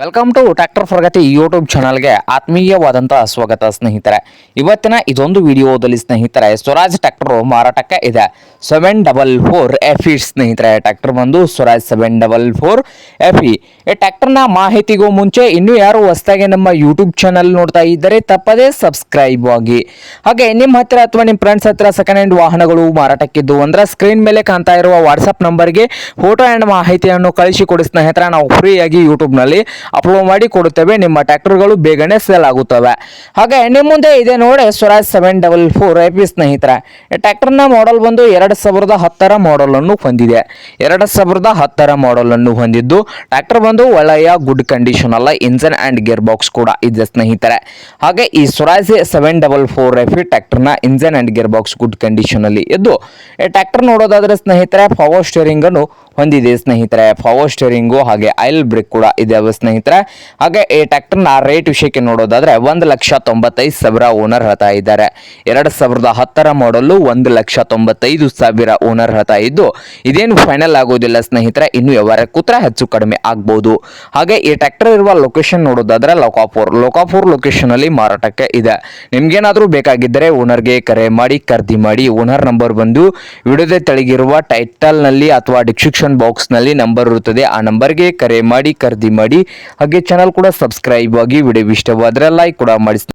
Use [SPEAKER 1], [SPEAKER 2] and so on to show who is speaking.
[SPEAKER 1] Welcome to tractor Pragati YouTube ಚಾನಲ್ಗೆ ಆತ್ಮೀಯವಾದಂತಹ ಸ್ವಾಗತ ಸ್ನೇಹಿತರೆ. ಇವತ್ತಿನ ಇದೊಂದು ವಿಡಿಯೋದಲ್ಲಿ ಸ್ನೇಹಿತರೆ ಸ್ವರಾಜ್ ಟ್ರ್ಯಾಕ್ಟರ್ ಮಾರಾಟಕ್ಕೆ ಇದೆ. 744 FE ಸ್ನೇಹಿತರೆ, ಟ್ರ್ಯಾಕ್ಟರ್ ಬಂದು ಸ್ವರಾಜ್ 744 FE. ಈ ಟ್ರ್ಯಾಕ್ಟರ್ನ ಮಾಹಿತಿಗೂ ಮುಂಚೆ ಇನ್ನೂ ಯಾರು ಹೊಸದಾಗಿ ನಮ್ಮ ಯೂಟ್ಯೂಬ್ ಚಾನಲ್ ನೋಡ್ತಾ ಇದ್ದರೆ ತಪ್ಪದೇ ಸಬ್ಸ್ಕ್ರೈಬ್ ಆಗಿ. ಹಾಗೆ ನಿಮ್ಮ ಹತ್ತಿರ ಅಥವಾ ನಿಮ್ಮ ಫ್ರೆಂಡ್ಸ್ ಹತ್ತಿರ ಸೆಕೆಂಡ್ ಹ್ಯಾಂಡ್ ವಾಹನಗಳು ಮಾರಾಟಕ್ಕಿದ್ದು ಅಂದ್ರೆ ಸ್ಕ್ರೀನ್ ಮೇಲೆ ಕಾಣ್ತಾ ಇರುವ ವಾಟ್ಸ್ಆಪ್ ನಂಬರ್ಗೆ ಫೋಟೋ ಆ್ಯಂಡ್ ಮಾಹಿತಿಯನ್ನು ಕಳಿಸಿಕೊಡಿ ಸ್ನೇಹಿತರೆ. ನಾವು ಫ್ರೀಯಾಗಿ ಯೂಟ್ಯೂಬ್ನಲ್ಲಿ ಅಪ್ಲೋಡ್ ಮಾಡಿ ಕೊಡುತ್ತೇವೆ. ನಿಮ್ಮ ಟ್ರ್ಯಾಕ್ಟರ್ಗಳು ಬೇಗನೆ ಸೇಲ್ ಆಗುತ್ತವೆ. ಹಾಗೆ ನಿಮ್ಮ ಮುಂದೆ ಇದೆ ನೋಡಿ ಸ್ವರಾಜ್ 744 FE ಸ್ನೇಹಿತರೆ. ಈ ಟ್ರ್ಯಾಕ್ಟರ್ನ ಮಾಡೆಲ್ ಬಂದು 2010 ಮಾಡೆಲ್ ಅನ್ನು ಹೊಂದಿದೆ. 2010 ಮಾಡೆಲ್ ಅನ್ನು ಹೊಂದಿದ್ದು ಟ್ರ್ಯಾಕ್ಟರ್ ಬಂದು ಒಳ್ಳೆಯ ಗುಡ್ ಕಂಡೀಷನ್ ಅಲ್ಲ, ಇಂಜನ್ ಅಂಡ್ ಗೇರ್ ಬಾಕ್ಸ್ ಕೂಡ ಇದೆ ಸ್ನೇಹಿತರೆ. ಹಾಗೆ ಈ ಸ್ವರಾಜ್ 744 FE ಟ್ರ್ಯಾಕ್ಟರ್ನ engine and gear box good condition ಅಲ್ಲಿ ಇದ್ದು, ಈ ಟ್ರ್ಯಾಕ್ಟರ್ ನೋಡೋದಾದ್ರೆ ಸ್ನೇಹಿತರೆ ಪವರ್ ಸ್ಟೇರಿಂಗ್ ಅನ್ನು ಹೊಂದಿದೆ ಸ್ನೇಹಿತರೆ. ಪವರ್ ಸ್ಟೇರಿಂಗು ಹಾಗೆ ಆಯಿಲ್ ಬ್ರೇಕ್ ಕೂಡ ಇದೆ ಸ್ನೇಹಿತರೆ. ಹಾಗೆ ಈ ಟ್ರ್ಯಾಕ್ಟರ್ನ ರೇಟ್ ವಿಷಯಕ್ಕೆ ನೋಡೋದಾದ್ರೆ 1,95,000 ಓನರ್ ಹೇಳ್ತಾ ಇದ್ದಾರೆ. 2010 ಮಾಡಲು 1,95,000 ಓನರ್ ಹೇಳ್ತಾ ಇದ್ದು, ಇದೇನು ಫೈನಲ್ ಆಗೋದಿಲ್ಲ ಸ್ನೇಹಿತರೆ, ಇನ್ನು ವ್ಯವಹಾರ ಕೂತ್ರೆ ಹೆಚ್ಚು ಕಡಿಮೆ ಆಗ್ಬಹುದು. ಹಾಗೆ ಈ ಟ್ರ್ಯಾಕ್ಟರ್ ಇರುವ ಲೊಕೇಶನ್ ನೋಡೋದಾದ್ರೆ ಲೋಕಾಪುರ್ ಲೊಕೇಶನ್ ಅಲ್ಲಿ ಮಾರಾಟಕ್ಕೆ ಇದೆ. ನಿಮ್ಗೇನಾದ್ರೂ ಬೇಕಾಗಿದ್ದರೆ ಓನರ್ಗೆ ಕರೆ ಮಾಡಿ ಖರೀದಿ ಮಾಡಿ. ಓನರ್ ನಂಬರ್ ಬಂದು ವಿಡಿಯೋದ ತೆಳಗಿರುವ ಟೈಟಲ್ ನಲ್ಲಿ ಅಥವಾ ಡಿಸ್ಕ್ರಿಪ್ಷನ್ ಬಾಕ್ಸ್ ನಲ್ಲಿ ನಂಬರ್ ಇರುತ್ತದೆ. ಆ ನಂಬರ್ಗೆ ಕರೆ ಮಾಡಿ ಖರೀದಿ ಮಾಡಿ. ಹಾಗೆ ಚಾನಲ್ ಕೂಡ ಸಬ್ಸ್ಕ್ರೈಬ್ ಆಗಿ. ವಿಡಿಯೋ ಇಷ್ಟವಾದರೆ ಲೈಕ್ ಕೂಡ ಮಾಡಿ.